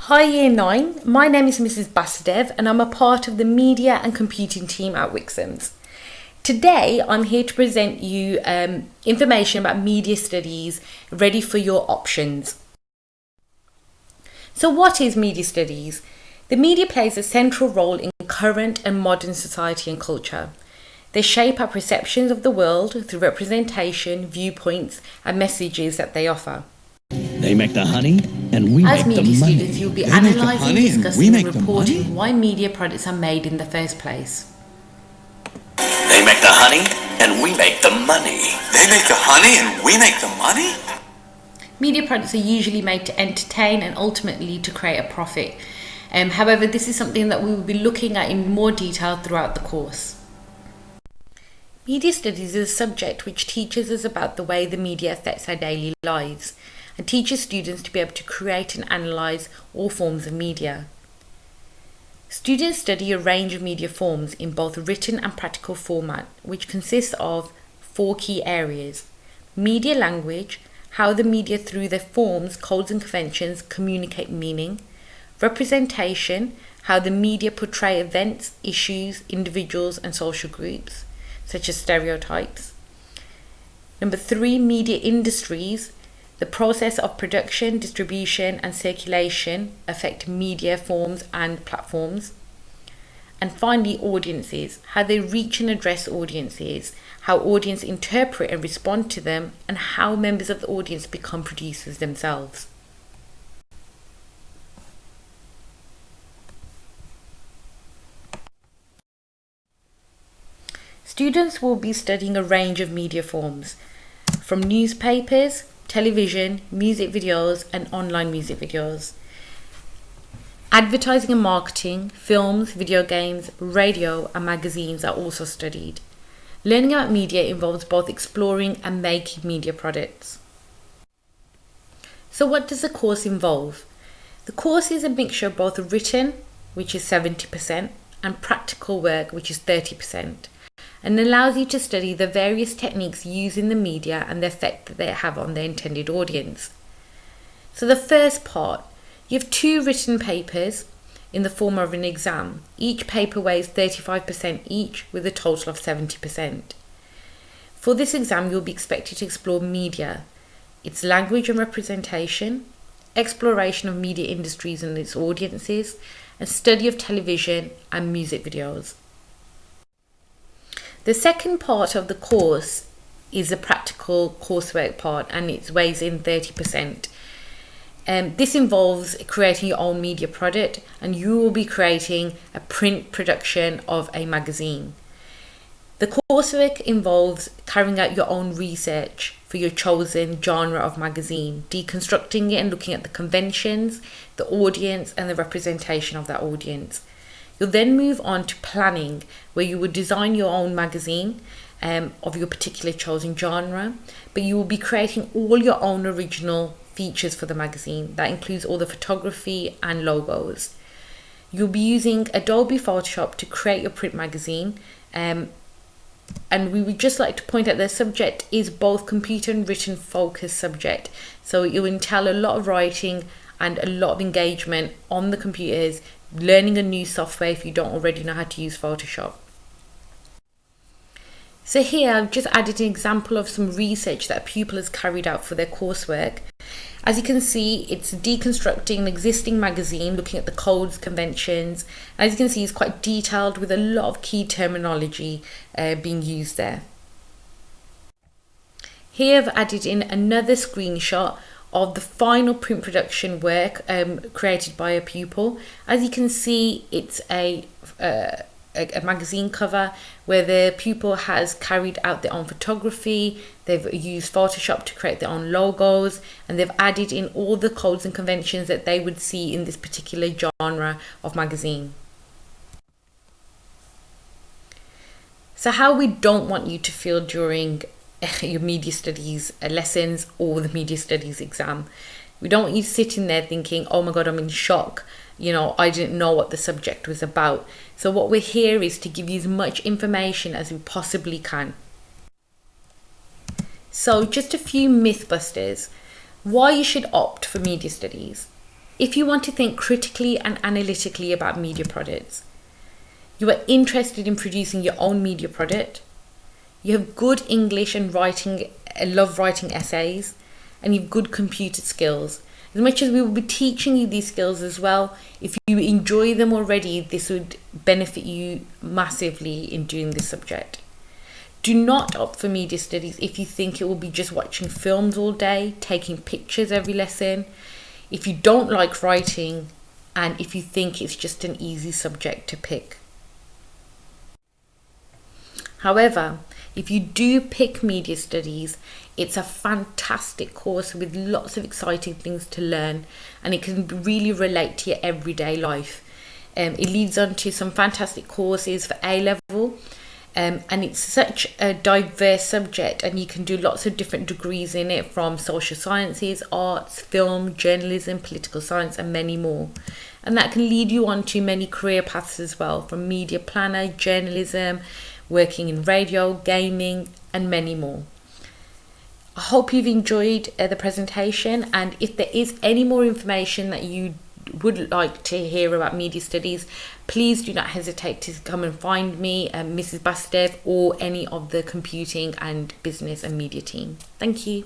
Hi Year 9, my name is Mrs. Basudev and I'm a part of the Media and Computing team at Wixens. Today I'm here to present you information about media studies ready for your options. So what is media studies? The media plays a central role in current and modern society and culture. They shape our perceptions of the world through representation, viewpoints and messages that they offer. They make the honey and we As make the media money. students, you'll be analysing, discussing and reporting why media products are made in the first place. They make the honey and we make the money. They make the honey and we make the money? Media products are usually made to entertain and ultimately to create a profit. However, this is something that we will be looking at in more detail throughout the course. Media studies is a subject which teaches us about the way the media affects our daily lives and teaches students to be able to create and analyse all forms of media. Students study a range of media forms in both written and practical format, which consists of 4 key areas: media language, how the media through their forms, codes and conventions communicate meaning; representation, how the media portray events, issues, individuals and social groups, such as stereotypes. Number 3, media industries, the process of production, distribution and circulation affect media forms and platforms. And finally, audiences, how they reach and address audiences, how audience interpret and respond to them, and how members of the audience become producers themselves. Students will be studying a range of media forms, from newspapers, television, music videos and online music videos. Advertising and marketing, films, video games, radio and magazines are also studied. Learning about media involves both exploring and making media products. So what does the course involve? The course is a mixture of both written, which is 70%, and practical work, which is 30%. And allows you to study the various techniques used in the media and the effect that they have on their intended audience. So the first part, you have 2 written papers in the form of an exam. Each paper weighs 35% each with a total of 70%. For this exam, you'll be expected to explore media, its language and representation, exploration of media industries and its audiences, and study of television and music videos. The second part of the course is the practical coursework part and it weighs in 30%. This involves creating your own media product and you will be creating a print production of a magazine. The coursework involves carrying out your own research for your chosen genre of magazine, deconstructing it and looking at the conventions, the audience and the representation of that audience. You'll then move on to planning, where you will design your own magazine of your particular chosen genre, but you will be creating all your own original features for the magazine. That includes all the photography and logos. You'll be using Adobe Photoshop to create your print magazine, and we would just like to point out the subject is both computer and written focused subject, so it will entail a lot of writing and a lot of engagement on the computers, learning a new software if you don't already know how to use Photoshop. So here I've just added an example of some research that a pupil has carried out for their coursework. As you can see, it's deconstructing an existing magazine, looking at the codes, conventions. As you can see, it's quite detailed with a lot of key terminology being used there. Here I've added in another screenshot of the final print production work created by a pupil. As you can see, it's a magazine cover where the pupil has carried out their own photography, they've used Photoshop to create their own logos, and they've added in all the codes and conventions that they would see in this particular genre of magazine. So how we don't want you to feel during your media studies lessons or the media studies exam. We don't want you sitting there thinking, oh my god, I'm in shock, I didn't know what the subject was about. So what we're here is to give you as much information as we possibly can. So just a few myth busters. Why you should opt for media studies. If you want to think critically and analytically about media products, you are interested in producing your own media product, you have good English and writing, love writing essays, and you have good computer skills. As much as we will be teaching you these skills as well, if you enjoy them already, this would benefit you massively in doing this subject. Do not opt for media studies if you think it will be just watching films all day, taking pictures every lesson, if you don't like writing, and if you think it's just an easy subject to pick. However, if you do pick media studies, it's a fantastic course with lots of exciting things to learn, and it can really relate to your everyday life. It leads on to some fantastic courses for A-level, and it's such a diverse subject, and you can do lots of different degrees in it, from social sciences, arts, film, journalism, political science, and many more. And that can lead you on to many career paths as well, from media planner, journalism, working in radio, gaming, and many more. I hope you've enjoyed the presentation, and if there is any more information that you would like to hear about media studies, please do not hesitate to come and find me, Mrs. Bastev, or any of the computing and business and media team. Thank you.